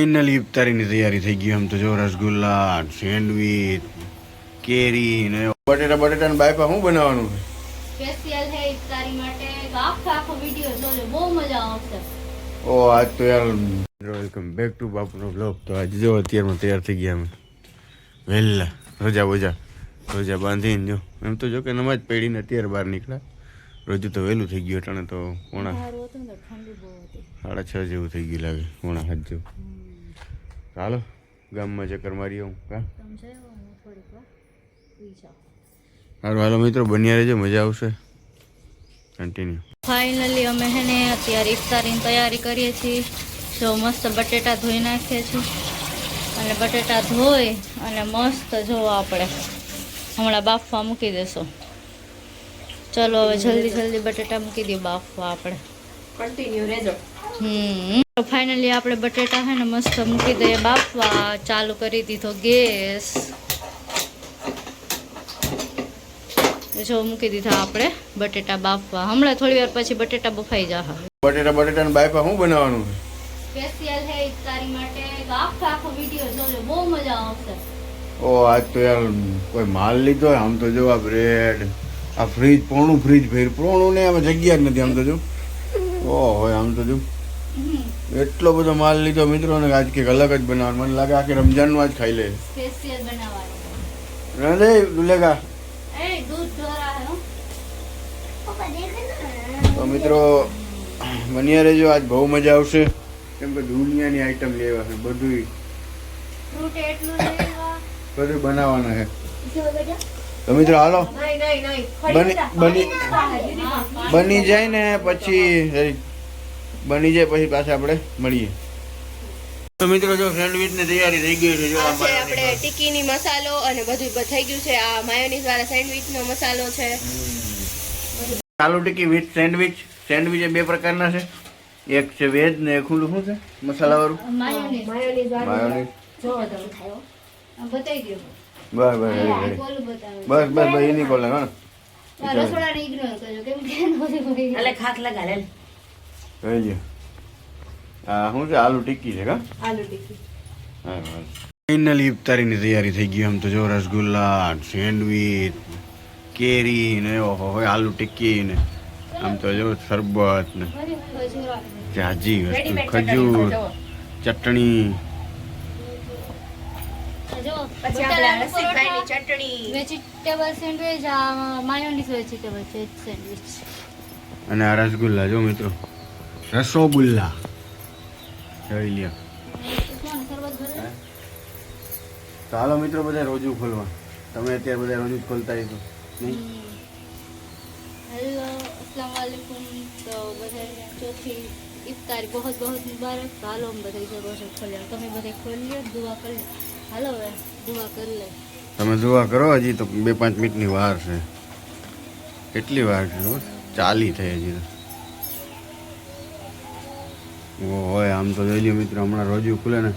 Finally ઇફતારીની તૈયારી થઈ ગઈ. આમ તો જો રસગુલ્લા, સેન્ડવીચ, કેરી ને બટેટા ને બાયપા શું બનાવવાનું છે? સ્પેશિયલ હે ઇફતારી માટે. આખો વિડિયો જોજો, બહુ મજા આવશે. ઓ આજ તો યાર વેલકમ બેક ટુ બાપુનો બ્લોગ. તો આજે જો અત્યારમાં તૈયાર થઈ ગયા અમે વહેલા રોજા બાંધીને. જો એમ તો જો કે નમાજ પડીને અત્યારે બહાર નીકળ્યા. રોજુ તો વહેલું થઈ ગયું અટાણે તો 6:30 જેવું થઈ ગયું લાગે, 7:30 જેવું. ચાલો ગામમાં ચક્કર મારી આવું. સારું હાલો મિત્રો, બન્યા રહેજો, મજા આવશે. કન્ટિન્યુ. ફાઇનલી અમે હે ને અત્યારે ઇફતારીની તૈયારી કરીએ છીએ. જો મસ્ત બટેટા ધોઈ નાખીએ છીએ અને બટેટા ધોઈ અને મસ્ત જો આપણે હમણાં બાફવા મૂકી દેશો. ચલો હવે જલ્દી બટેટા મૂકી દઈએ બાફવા આપણે. કન્ટિન્યુ રહેજો. ફાઇનલી આપણે બટેટા હે ને મસ્ત મૂકી દઈએ બાફવા. ચાલુ કરી દીધો ગેસ. જો મૂકી દીધા આપણે બટેટા બાફવા. હમણાં થોડી વાર પછી બટેટા બફાઈ જશે. બટેટા ને બાયપા શું બનાવવાનું છે? સ્પેશિયલ હે ઇફતારી માટે. આખો વિડિયો જોજો, બહુ મજા આવશે. ઓ આજ તો યાર કોઈ માલ લીધો હોય. આમ તો જો આ બ્રેડ, આ ફ્રીજ પોણું ને આમાં જગ્યા જ નથી. આમ તો જો હોય આમ તો જો એટલો બધો માલ લીધો મિત્રો ને. આજ કંઈક અલગ જ બનાવવાનું. મને લાગે આખી રમજાનનું આજ ખાઈ લે. સ્પેશિયલ બનાવવાનું. ના દુલેગા દૂધ ઢોરા હે. તો મિત્રો બન્યા રહેજો, આજ બહુ મજા આવશે. કેમ કે દુનિયાની આઈટમ લેવા છે. બધું બનાવવાના છે. તો મિત્રો હાલો બની જાય ને પછી પાછા આપણે મળીએ. તો મિત્રો જો સેન્ડવિચ ની તૈયારી થઈ ગઈ છે. જો આપણે ટિક્કીની મસાલો અને બધું થઈ ગયું છે. આ માયોનીઝ વાળા સેન્ડવિચ નો મસાલો છે. આલુ ટિક્કી વિથ સેન્ડવિચ. સેન્ડવિચ બે પ્રકારના છે. એક છે વેજ ને એક ખુલ્લું શું છે મસાલા વાળું માયોનીઝ જો તમે ખાયો બતાવી દો. બસ એની કોલ હા રસોડાને ઇગ્નોર કરજો કેમ કે અલે ખાખ લગા લે જોઈ આ શું છે? આલુ ટિક્કી છે કા? આલુ ટિક્કી. ફાઇનલી ઇફતારીની તૈયારી થઈ ગઈ. આમ તો જો રસગુલ્લા, સેન્ડવીચ, કેરી ને હોય આલુ ટિક્કી ને આમ તો જો શરબત ને જાજી વસ્તુ, ખજૂર, ચટણી. પછી આપણે રસીભાઈની ચટણી, vegetable sandwich, mayonnaise vegetable sandwich અને આ રસગુલ્લા જો મિત્રો, રસોગુલ્લા જોઈ લ્યો. તો હાલો મિત્રો બધા રોજુ ખોલવા. તમે અત્યારે બધા રોજુ ખોલતા હશો નહીં? હેલો અસ્સલામ વાલેકુમ. તો બધા ચોથી ઇફતારી બહુ મુબારક. હાલો અમે બધા રોજુ ખોલ્યા. તમે બધા ખોલી દુઆ કરી. હાલો હવે દુઆ કરી લે. તમે દુઆ કરો. હજી તો 2-5 મિનિટની વાર છે. કેટલી વાર છે? 40 થઈ હજી તો. હોય આમ તો જોઈ લ્યો મિત્રો, હમણાં રોજુ ખુલે ને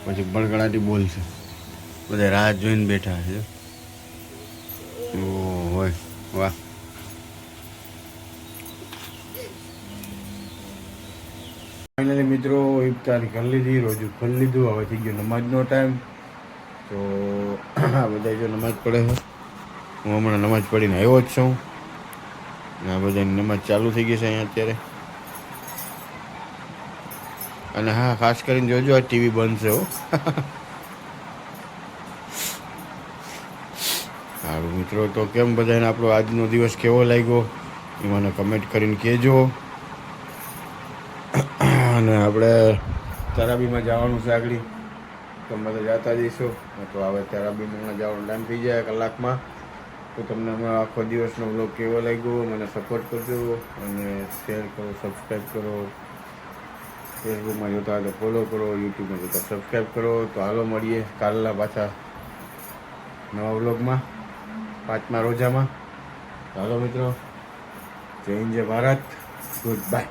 પછી બળગડાટી બોલશે. બધા રાહ જોઈને બેઠા છે. હોય વાહ. ફાઇનલી મિત્રો ઇફતારી કરી લીધી, રોજુ ખોલી લીધું. હવે થઈ ગયો નમાજનો ટાઈમ. તો બધા જો નમાજ પડે છે. હું હમણાં નમાજ પડીને આવ્યો જ છું. આ બધાની નમાજ ચાલુ થઈ ગઈ છે અહીંયા અત્યારે. અને હા ખાસ કરીને જોજો આ ટીવી બંધ છે હો. સારું મિત્રો, તો કેમ બધાને આપણો આજનો દિવસ કેવો લાગ્યો એ મને કમેન્ટ કરીને કહેજો. અને આપણે તરાબીમાં જવાનું છે આગળ. તો અમે તો જતા જઈશું. તો હવે તરાબીમાં જવાનો ટાઈમ થઈ જાય કલાકમાં. તો તમને અમે આખો દિવસનો બ્લોગ કેવો લાગ્યો મને સપોર્ટ કરજો અને શેર કરો, સબસ્ક્રાઈબ કરો. ફેસબુકમાં જોતા હોય તો ફોલો કરો, યુટ્યુબમાં જોતા સબસ્ક્રાઈબ કરો. તો હાલો મળીએ કાલના પાછા નવા વ્લોગમાં, 5મા રોજામાં. હાલો મિત્રો, જય હિન્દ, જય ભારત, ગુડ બાય.